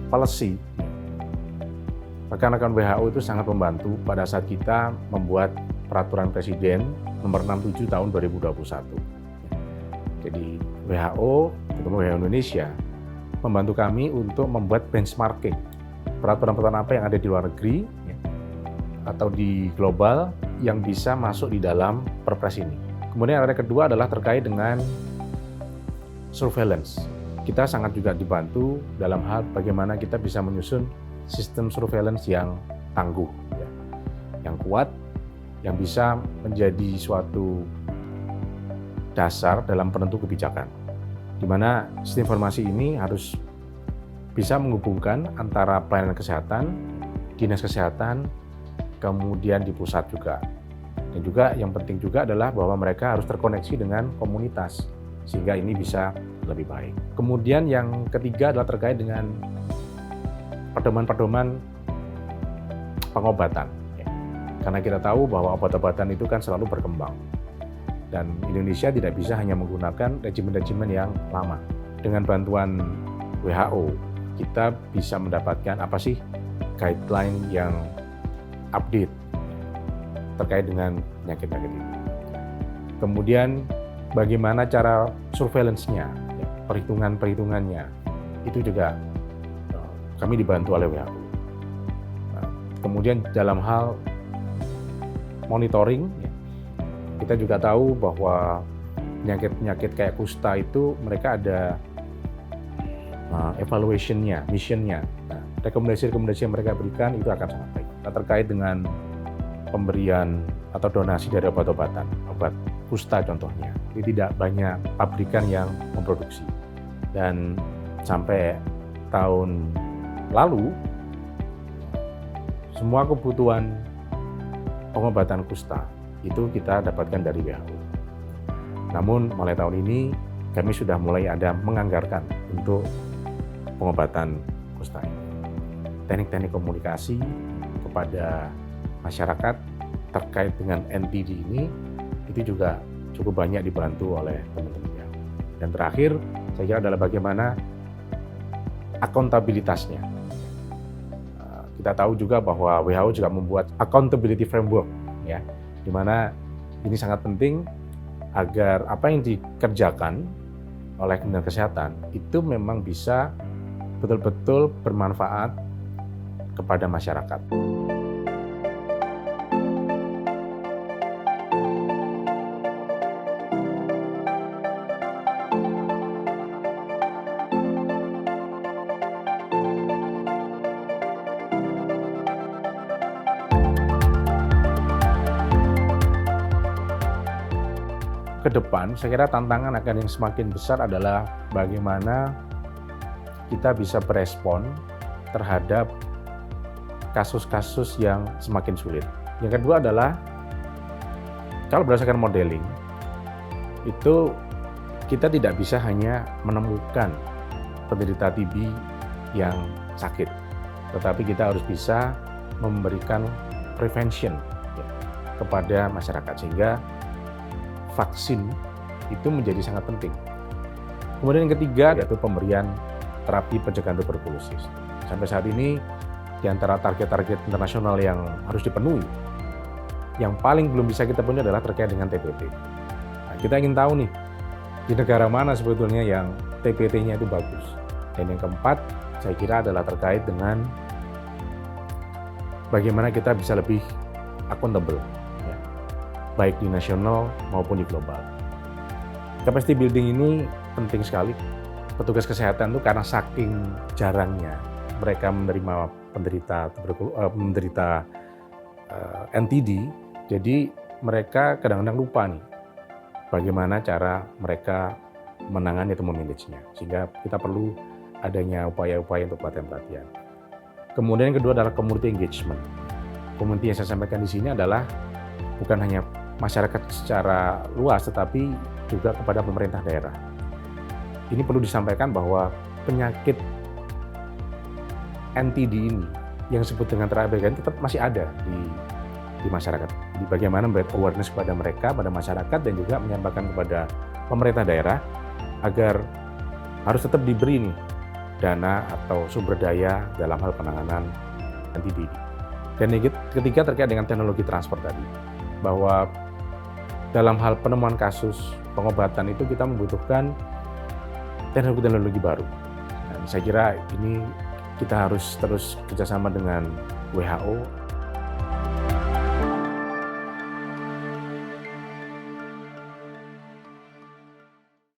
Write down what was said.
policy, rekan-rekan WHO itu sangat membantu pada saat kita membuat peraturan Presiden nomor 67 tahun 2021. Jadi WHO, terutama WHO Indonesia, membantu kami untuk membuat benchmarking peraturan-peraturan apa yang ada di luar negeri atau di global yang bisa masuk di dalam Perpres ini. Kemudian area kedua adalah terkait dengan surveillance. Kita sangat juga dibantu dalam hal bagaimana kita bisa menyusun sistem surveillance yang tangguh, yang kuat, yang bisa menjadi suatu dasar dalam penentu kebijakan. Di mana sistem informasi ini harus bisa menghubungkan antara pelayanan kesehatan, dinas kesehatan, kemudian di pusat juga. Dan juga yang penting juga adalah bahwa mereka harus terkoneksi dengan komunitas, sehingga ini bisa lebih baik. Kemudian yang ketiga adalah terkait dengan pedoman-pedoman pengobatan. Karena kita tahu bahwa obat-obatan itu kan selalu berkembang. Dan Indonesia tidak bisa hanya menggunakan regimen-regimen yang lama. Dengan bantuan WHO, kita bisa mendapatkan apa sih guideline yang update terkait dengan penyakit-penyakit ini. Kemudian bagaimana cara surveillance-nya, perhitungan-perhitungannya, itu juga kami dibantu oleh WHO. Kemudian dalam hal monitoring, kita juga tahu bahwa penyakit-penyakit kayak kusta itu mereka ada evaluation-nya, mission-nya. Nah, rekomendasi-rekomendasi yang mereka berikan itu akan sangat baik. Nah, terkait dengan pemberian atau donasi dari obat-obatan, obat kusta contohnya, ini tidak banyak pabrikan yang memproduksi. Dan sampai tahun lalu, semua kebutuhan pengobatan kusta itu kita dapatkan dari WHO. Namun mulai tahun ini kami sudah mulai ada menganggarkan untuk pengobatan kusta ini. Teknik-teknik komunikasi kepada masyarakat terkait dengan NTD ini itu juga cukup banyak dibantu oleh teman-teman WHO. Dan terakhir saya kira adalah bagaimana akuntabilitasnya. Kita tahu juga bahwa WHO juga membuat accountability framework, ya, di mana ini sangat penting agar apa yang dikerjakan oleh Kementerian Kesehatan itu memang bisa betul-betul bermanfaat kepada masyarakat. Ke depan, saya kira tantangan akan yang semakin besar adalah bagaimana kita bisa berespon terhadap kasus-kasus yang semakin sulit. Yang kedua adalah, kalau berdasarkan modeling, itu kita tidak bisa hanya menemukan penderita TB yang sakit, tetapi kita harus bisa memberikan prevention kepada masyarakat, sehingga vaksin itu menjadi sangat penting. Kemudian yang ketiga yaitu pemberian terapi pencegahan tuberkulosis. Sampai saat ini di antara target-target internasional yang harus dipenuhi, yang paling belum bisa kita penuhi adalah terkait dengan TPT. Nah, kita ingin tahu nih di negara mana sebetulnya yang TPT-nya itu bagus. Dan yang keempat saya kira adalah terkait dengan bagaimana kita bisa lebih accountable, baik di nasional maupun di global. Capacity building ini penting sekali. Petugas kesehatan itu karena saking jarangnya mereka menerima penderita NTD, jadi mereka kadang-kadang lupa nih bagaimana cara mereka menangani atau memanagenya. Sehingga kita perlu adanya upaya-upaya untuk pelatihan-pelatihan. Kemudian yang kedua adalah community engagement. Community yang saya sampaikan di sini adalah bukan hanya masyarakat secara luas, tetapi juga kepada pemerintah daerah. Ini perlu disampaikan bahwa penyakit NTD ini yang disebut dengan terabaikan tetap masih ada di masyarakat. Jadi bagaimana memberikan awareness kepada mereka, pada masyarakat, dan juga menyampaikan kepada pemerintah daerah agar harus tetap diberi nih dana atau sumber daya dalam hal penanganan TB. Dan yang ketiga terkait dengan teknologi transfer tadi, bahwa dalam hal penemuan kasus pengobatan itu kita membutuhkan teknologi-teknologi baru. Nah, saya kira ini kita harus terus kerjasama dengan WHO